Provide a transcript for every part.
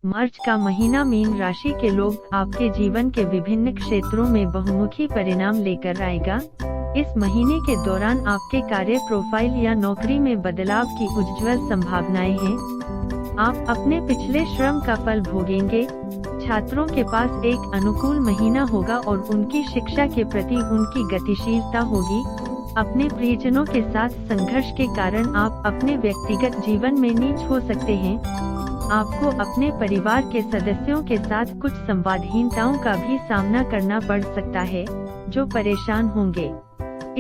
मार्च का महीना मीन राशि के लोग आपके जीवन के विभिन्न क्षेत्रों में बहुमुखी परिणाम लेकर आएगा। इस महीने के दौरान आपके कार्य प्रोफाइल या नौकरी में बदलाव की उज्ज्वल संभावनाएं हैं। आप अपने पिछले श्रम का फल भोगेंगे। छात्रों के पास एक अनुकूल महीना होगा और उनकी शिक्षा के प्रति उनकी गतिशीलता होगी। अपने प्रियजनों के साथ संघर्ष के कारण आप अपने व्यक्तिगत जीवन में नीच हो सकते हैं। आपको अपने परिवार के सदस्यों के साथ कुछ संवादहीनताओं का भी सामना करना पड़ सकता है, जो परेशान होंगे।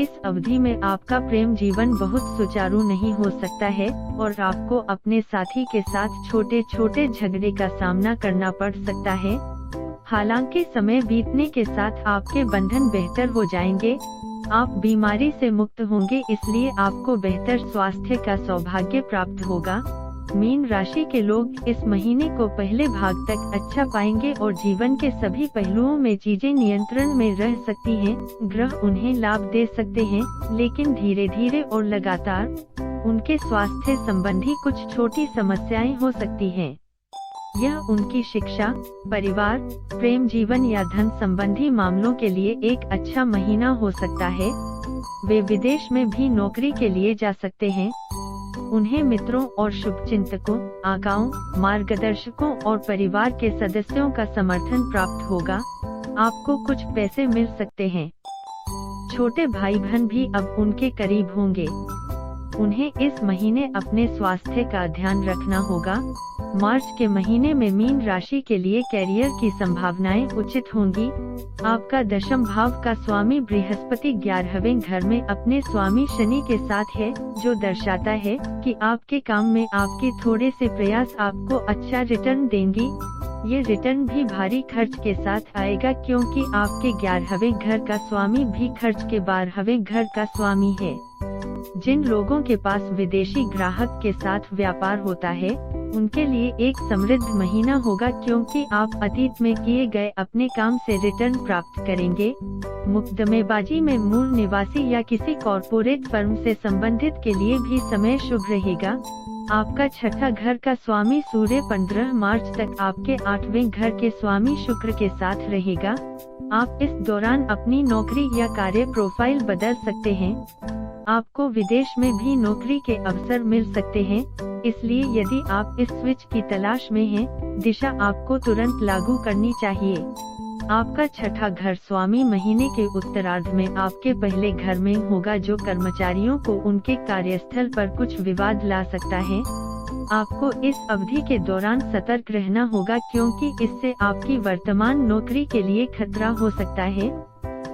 इस अवधि में आपका प्रेम जीवन बहुत सुचारू नहीं हो सकता है और आपको अपने साथी के साथ छोटे छोटे झगड़े का सामना करना पड़ सकता है। हालांकि समय बीतने के साथ आपके बंधन बेहतर हो जाएंगे। आप बीमारी से मुक्त होंगे, इसलिए आपको बेहतर स्वास्थ्य का सौभाग्य प्राप्त होगा। मीन राशि के लोग इस महीने को पहले भाग तक अच्छा पाएंगे और जीवन के सभी पहलुओं में चीजें नियंत्रण में रह सकती हैं। ग्रह उन्हें लाभ दे सकते हैं, लेकिन धीरे धीरे और लगातार उनके स्वास्थ्य संबंधी कुछ छोटी समस्याएं हो सकती हैं। यह उनकी शिक्षा, परिवार, प्रेम जीवन या धन संबंधी मामलों के लिए एक अच्छा महीना हो सकता है। वे विदेश में भी नौकरी के लिए जा सकते हैं। उन्हें मित्रों और शुभचिंतकों, आकाओं, मार्गदर्शकों और परिवार के सदस्यों का समर्थन प्राप्त होगा। आपको कुछ पैसे मिल सकते हैं। छोटे भाई बहन भी अब उनके करीब होंगे। उन्हें इस महीने अपने स्वास्थ्य का ध्यान रखना होगा। मार्च के महीने में मीन राशि के लिए कैरियर की संभावनाएं उचित होंगी। आपका दशम भाव का स्वामी बृहस्पति 11वें घर में अपने स्वामी शनि के साथ है, जो दर्शाता है कि आपके काम में आपके थोड़े से प्रयास आपको अच्छा रिटर्न देंगी। ये रिटर्न भी भारी खर्च के साथ आएगा, क्योंकि आपके 11वें घर का स्वामी भी खर्च के 12वें घर का स्वामी है। जिन लोगों के पास विदेशी ग्राहक के साथ व्यापार होता है, उनके लिए एक समृद्ध महीना होगा, क्योंकि आप अतीत में किए गए अपने काम से रिटर्न प्राप्त करेंगे। मुकदमेबाजी में मूल निवासी या किसी कॉरपोरेट फर्म से संबंधित के लिए भी समय शुभ रहेगा। आपका छठा घर का स्वामी सूर्य 15 मार्च तक आपके 8वें घर के स्वामी शुक्र के साथ रहेगा। आप इस दौरान अपनी नौकरी या कार्य प्रोफाइल बदल सकते हैं। आपको विदेश में भी नौकरी के अवसर मिल सकते हैं, इसलिए यदि आप इस स्विच की तलाश में हैं, दिशा आपको तुरंत लागू करनी चाहिए। आपका छठा घर स्वामी महीने के उत्तरार्ध में आपके पहले घर में होगा, जो कर्मचारियों को उनके कार्यस्थल पर कुछ विवाद ला सकता है। आपको इस अवधि के दौरान सतर्क रहना होगा, क्योंकि इससे आपकी वर्तमान नौकरी के लिए खतरा हो सकता है।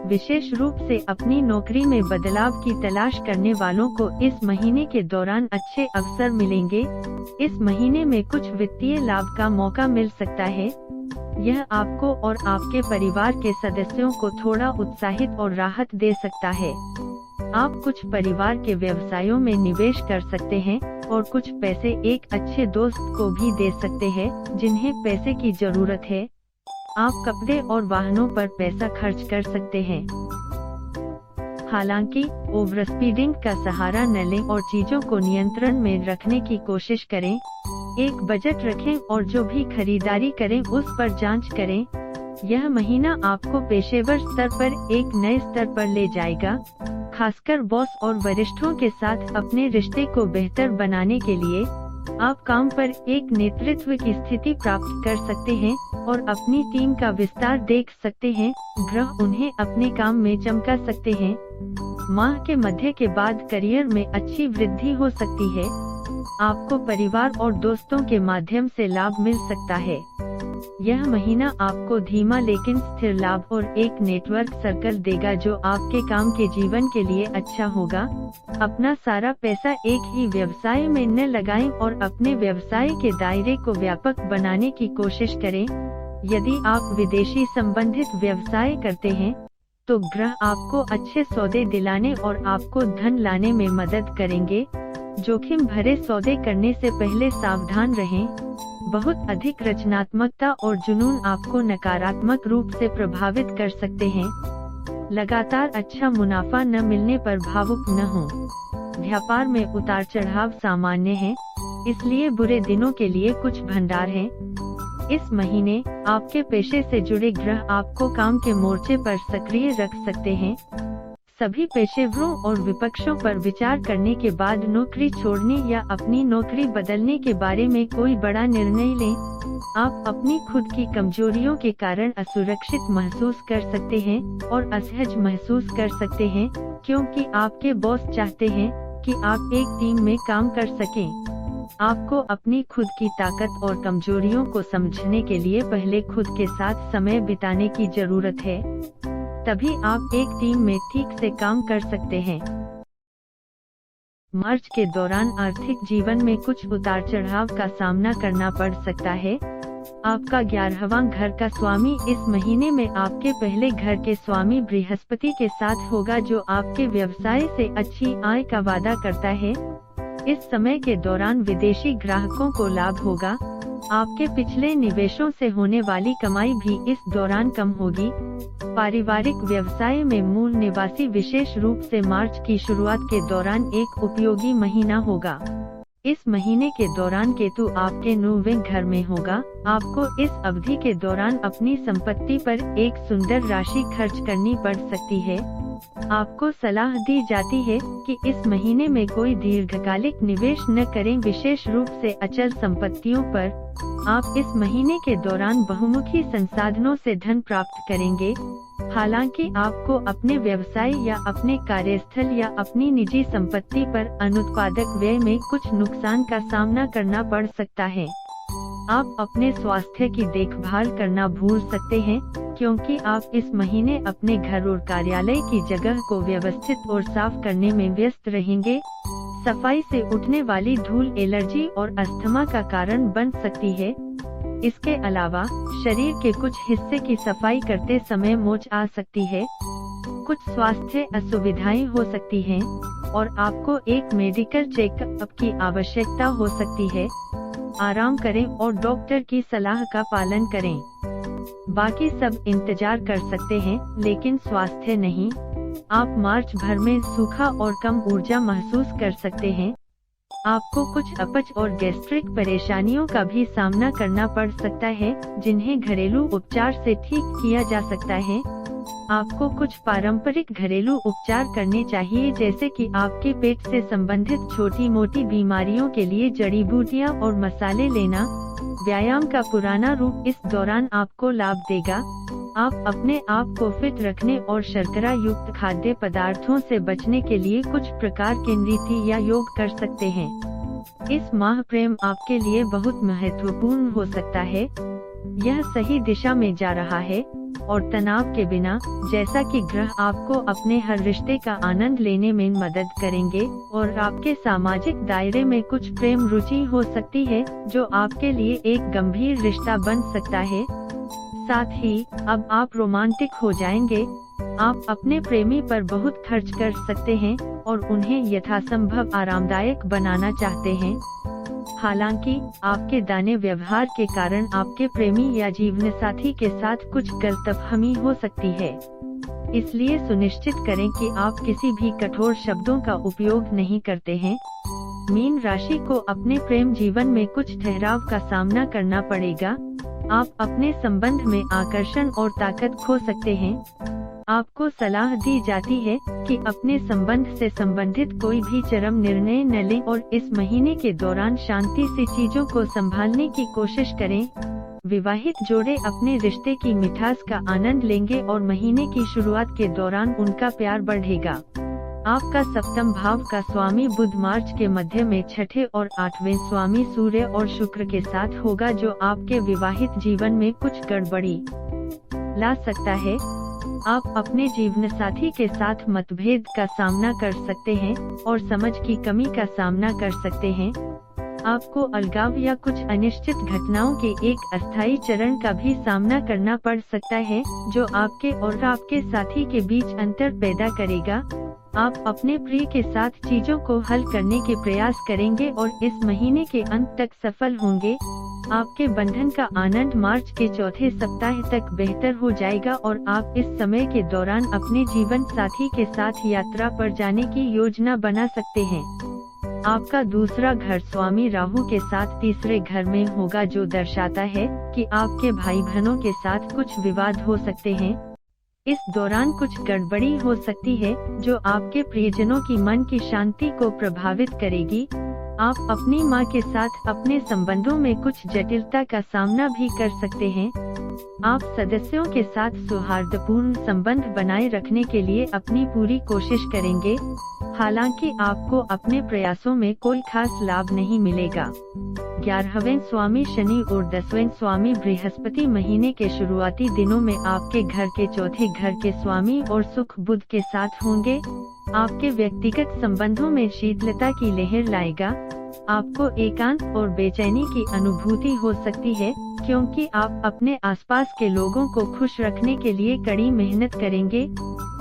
विशेष रूप से अपनी नौकरी में बदलाव की तलाश करने वालों को इस महीने के दौरान अच्छे अवसर मिलेंगे। इस महीने में कुछ वित्तीय लाभ का मौका मिल सकता है। यह आपको और आपके परिवार के सदस्यों को थोड़ा उत्साहित और राहत दे सकता है। आप कुछ परिवार के व्यवसायों में निवेश कर सकते हैं और कुछ पैसे एक अच्छे दोस्त को भी दे सकते हैं, जिन्हें पैसे की जरूरत है। आप कपड़े और वाहनों पर पैसा खर्च कर सकते हैं। हालांकि ओवर स्पीडिंग का सहारा न लें और चीजों को नियंत्रण में रखने की कोशिश करें। एक बजट रखें और जो भी खरीदारी करें उस पर जांच करें। यह महीना आपको पेशेवर स्तर पर एक नए स्तर पर ले जाएगा, खासकर बॉस और वरिष्ठों के साथ अपने रिश्ते को बेहतर बनाने के लिए। आप काम पर एक नेतृत्व की स्थिति प्राप्त कर सकते हैं और अपनी टीम का विस्तार देख सकते हैं। ग्रह उन्हें अपने काम में चमका सकते हैं। माह के मध्य के बाद करियर में अच्छी वृद्धि हो सकती है। आपको परिवार और दोस्तों के माध्यम से लाभ मिल सकता है। यह महीना आपको धीमा लेकिन स्थिर लाभ और एक नेटवर्क सर्कल देगा, जो आपके काम के जीवन के लिए अच्छा होगा। अपना सारा पैसा एक ही व्यवसाय में न लगाएं और अपने व्यवसाय के दायरे को व्यापक बनाने की कोशिश करें। यदि आप विदेशी संबंधित व्यवसाय करते हैं, तो ग्रह आपको अच्छे सौदे दिलाने और आपको धन लाने में मदद करेंगे। जोखिम भरे सौदे करने से पहले सावधान रहें। बहुत अधिक रचनात्मकता और जुनून आपको नकारात्मक रूप से प्रभावित कर सकते हैं। लगातार अच्छा मुनाफा न मिलने पर भावुक न हो। व्यापार में उतार चढ़ाव सामान्य है, इसलिए बुरे दिनों के लिए कुछ भंडार है। इस महीने आपके पेशे से जुड़े ग्रह आपको काम के मोर्चे पर सक्रिय रख सकते हैं। सभी पेशेवरों और विपक्षों पर विचार करने के बाद नौकरी छोड़ने या अपनी नौकरी बदलने के बारे में कोई बड़ा निर्णय लें। आप अपनी खुद की कमजोरियों के कारण असुरक्षित महसूस कर सकते हैं और असहज महसूस कर सकते हैं, क्योंकि आपके बॉस चाहते हैं कि आप एक टीम में काम कर सकें। आपको अपनी खुद की ताकत और कमजोरियों को समझने के लिए पहले खुद के साथ समय बिताने की जरूरत है, तभी आप एक टीम में ठीक से काम कर सकते हैं। मार्च के दौरान आर्थिक जीवन में कुछ उतार चढ़ाव का सामना करना पड़ सकता है। आपका 11वां घर का स्वामी इस महीने में आपके पहले घर के स्वामी बृहस्पति के साथ होगा, जो आपके व्यवसाय से अच्छी आय का वादा करता है। इस समय के दौरान विदेशी ग्राहकों को लाभ होगा। आपके पिछले निवेशों से होने वाली कमाई भी इस दौरान कम होगी। पारिवारिक व्यवसाय में मूल निवासी विशेष रूप से मार्च की शुरुआत के दौरान एक उपयोगी महीना होगा। इस महीने के दौरान केतु आपके 9वें घर में होगा। आपको इस अवधि के दौरान अपनी संपत्ति पर एक सुंदर राशि खर्च करनी पड़ सकती है। आपको सलाह दी जाती है कि इस महीने में कोई दीर्घकालिक निवेश न करें, विशेष रूप से अचल संपत्तियों पर। आप इस महीने के दौरान बहुमुखी संसाधनों से धन प्राप्त करेंगे। हालांकि आपको अपने व्यवसाय या अपने कार्यस्थल या अपनी निजी संपत्ति पर अनुत्पादक व्यय में कुछ नुकसान का सामना करना पड़ सकता है। आप अपने स्वास्थ्य की देखभाल करना भूल सकते हैं, क्योंकि आप इस महीने अपने घर और कार्यालय की जगह को व्यवस्थित और साफ करने में व्यस्त रहेंगे। सफाई से उठने वाली धूल एलर्जी और अस्थमा का कारण बन सकती है। इसके अलावा शरीर के कुछ हिस्से की सफाई करते समय मोच आ सकती है। कुछ स्वास्थ्य असुविधाएं हो सकती हैं और आपको एक मेडिकल चेकअप की आवश्यकता हो सकती है। आराम करें और डॉक्टर की सलाह का पालन करें। बाकी सब इंतजार कर सकते हैं, लेकिन स्वास्थ्य नहीं। आप मार्च भर में सूखा और कम ऊर्जा महसूस कर सकते हैं। आपको कुछ अपच और गैस्ट्रिक परेशानियों का भी सामना करना पड़ सकता है, जिन्हें घरेलू उपचार से ठीक किया जा सकता है। आपको कुछ पारंपरिक घरेलू उपचार करने चाहिए, जैसे कि आपके पेट से संबंधित छोटी मोटी बीमारियों के लिए जड़ी बूटियां और मसाले लेना। व्यायाम का पुराना रूप इस दौरान आपको लाभ देगा। आप अपने आप को फिट रखने और शर्करा युक्त खाद्य पदार्थों से बचने के लिए कुछ प्रकार के नृत्य या योग कर सकते हैं। इस माह प्रेम आपके लिए बहुत महत्वपूर्ण हो सकता है। यह सही दिशा में जा रहा है और तनाव के बिना, जैसा कि ग्रह आपको अपने हर रिश्ते का आनंद लेने में मदद करेंगे और आपके सामाजिक दायरे में कुछ प्रेम रुचि हो सकती है, जो आपके लिए एक गंभीर रिश्ता बन सकता है। साथ ही अब आप रोमांटिक हो जाएंगे। आप अपने प्रेमी पर बहुत खर्च कर सकते हैं और उन्हें यथासंभव आरामदायक बनाना चाहते हैं। हालांकि आपके दाने व्यवहार के कारण आपके प्रेमी या जीवनसाथी के साथ कुछ गलतफहमी हो सकती है। इसलिए सुनिश्चित करें कि आप किसी भी कठोर शब्दों का उपयोग नहीं करते हैं। मीन राशि को अपने प्रेम जीवन में कुछ ठहराव का सामना करना पड़ेगा। आप अपने संबंध में आकर्षण और ताकत खो सकते हैं। आपको सलाह दी जाती है कि अपने संबंध से संबंधित कोई भी चरम निर्णय न लें और इस महीने के दौरान शांति से चीजों को संभालने की कोशिश करें। विवाहित जोड़े अपने रिश्ते की मिठास का आनंद लेंगे और महीने की शुरुआत के दौरान उनका प्यार बढ़ेगा। आपका सप्तम भाव का स्वामी बुध मार्च के मध्य में छठे और 8वें स्वामी सूर्य और शुक्र के साथ होगा, जो आपके विवाहित जीवन में कुछ गड़बड़ी ला सकता है। आप अपने जीवनसाथी के साथ मतभेद का सामना कर सकते हैं और समझ की कमी का सामना कर सकते हैं। आपको अलगाव या कुछ अनिश्चित घटनाओं के एक अस्थायी चरण का भी सामना करना पड़ सकता है, जो आपके और आपके साथी के बीच अंतर पैदा करेगा। आप अपने प्रिय के साथ चीजों को हल करने के प्रयास करेंगे और इस महीने के अंत तक सफल होंगे। आपके बंधन का आनंद मार्च के चौथे सप्ताह तक बेहतर हो जाएगा और आप इस समय के दौरान अपने जीवन साथी के साथ यात्रा पर जाने की योजना बना सकते हैं। आपका दूसरा घर स्वामी राहु के साथ तीसरे घर में होगा, जो दर्शाता है कि आपके भाई बहनों के साथ कुछ विवाद हो सकते हैं। इस दौरान कुछ गड़बड़ी हो सकती है जो आपके प्रियजनों की मन की शांति को प्रभावित करेगी। आप अपनी मां के साथ अपने संबंधों में कुछ जटिलता का सामना भी कर सकते हैं। आप सदस्यों के साथ सौहार्दपूर्ण संबंध बनाए रखने के लिए अपनी पूरी कोशिश करेंगे, हालांकि आपको अपने प्रयासों में कोई खास लाभ नहीं मिलेगा। 11वें स्वामी शनि और 10वें स्वामी बृहस्पति महीने के शुरुआती दिनों में आपके घर के चौथे घर के स्वामी और सुख बुध के साथ होंगे। आपके व्यक्तिगत संबंधों में शीतलता की लहर लाएगा। आपको एकांत और बेचैनी की अनुभूति हो सकती है, क्योंकि आप अपने आसपास के लोगों को खुश रखने के लिए कड़ी मेहनत करेंगे,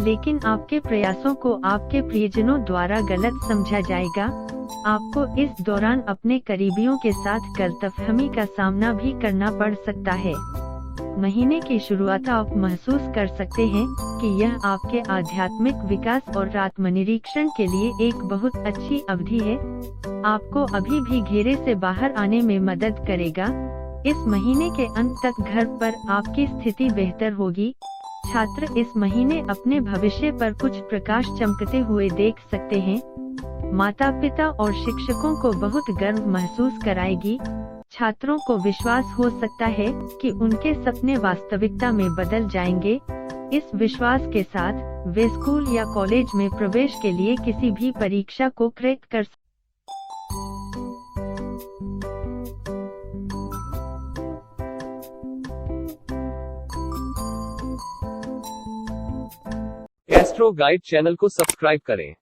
लेकिन आपके प्रयासों को आपके प्रियजनों द्वारा गलत समझा जाएगा। आपको इस दौरान अपने करीबियों के साथ गलतफहमी का सामना भी करना पड़ सकता है। महीने की शुरुआत आप महसूस कर सकते हैं कि यह आपके आध्यात्मिक विकास और आत्मनिरीक्षण के लिए एक बहुत अच्छी अवधि है। आपको अभी भी घेरे से बाहर आने में मदद करेगा। इस महीने के अंत तक घर पर आपकी स्थिति बेहतर होगी। छात्र इस महीने अपने भविष्य पर कुछ प्रकाश चमकते हुए देख सकते हैं। माता पिता और शिक्षकों को बहुत गर्व महसूस कराएगी। छात्रों को विश्वास हो सकता है कि उनके सपने वास्तविकता में बदल जाएंगे। इस विश्वास के साथ वे स्कूल या कॉलेज में प्रवेश के लिए किसी भी परीक्षा को क्रैक कर एस्ट्रो गाइड चैनल को सब्सक्राइब करें।